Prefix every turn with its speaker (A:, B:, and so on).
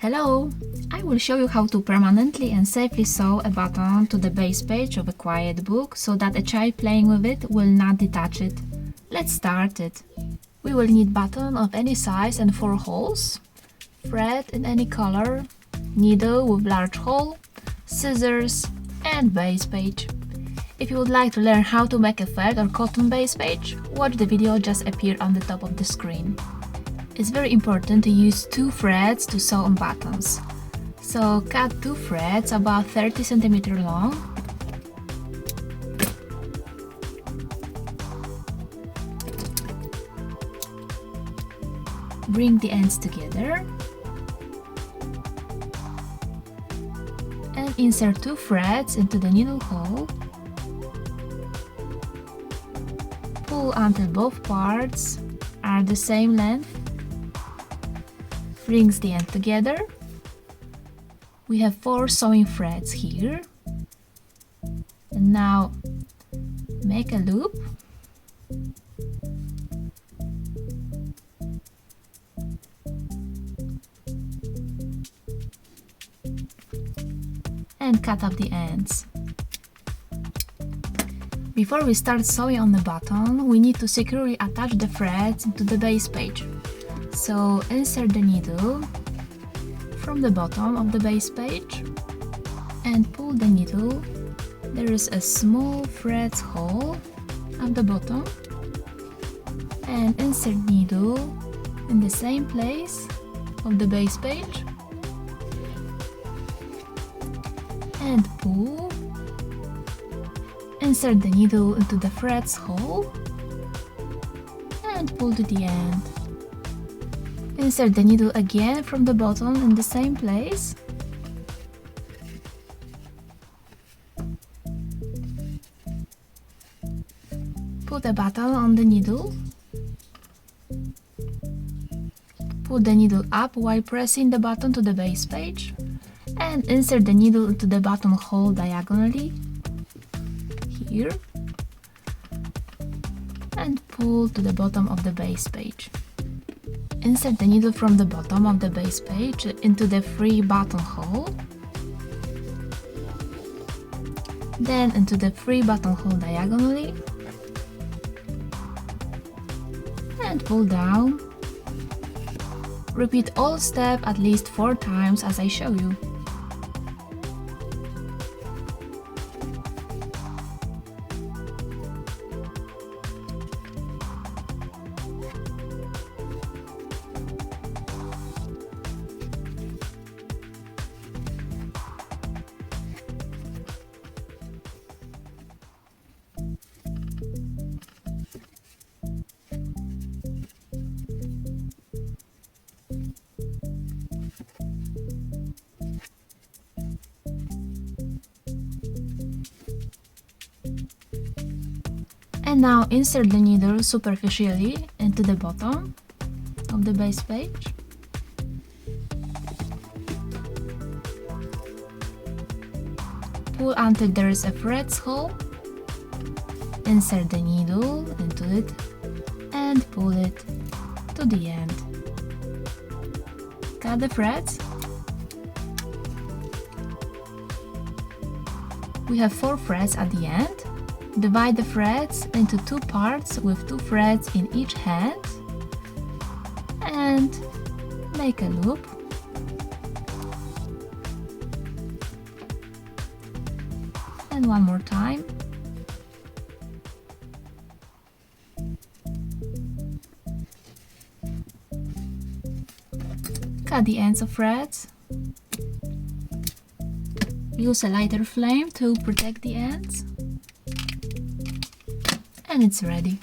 A: Hello! I will show you how to permanently and safely sew a button to the base page of a quiet book so that a child playing with it will not detach it. Let's start it. We will need button of any size and 4 holes, thread in any color, needle with large hole, scissors and base page. If you would like to learn how to make a felt or cotton base page, watch the video just appeared on the top of the screen. It's very important to use 2 threads to sew on buttons. So cut 2 threads about 30 cm long. Bring the ends together and insert 2 threads into the needle hole. Pull until both parts are the same length. Brings the end together. We have 4 sewing threads here. And now make a loop. And cut off the ends. Before we start sewing on the button, we need to securely attach the threads to the base page. So insert the needle from the bottom of the base page and pull the needle. There is a small thread hole at the bottom, and insert needle in the same place of the base page and pull. Insert the needle into the threads hole and pull to the end. Insert the needle again from the bottom in the same place. Put a button on the needle. Put the needle up while pressing the button to the base page and insert the needle into the button hole diagonally here and pull to the bottom of the base page. Insert the needle from the bottom of the base page into the free button hole, then into the free button hole diagonally, and pull down. Repeat all steps at least 4 times as I show you. And now insert the needle superficially into the bottom of the base page. Pull until there is a threads hole. Insert the needle into it and pull it to the end. Cut the threads. We have 4 threads at the end. Divide the threads into 2 parts with 2 threads in each hand and make a loop. And one more time. Cut the ends of threads. Use a lighter flame to protect the ends. And it's ready.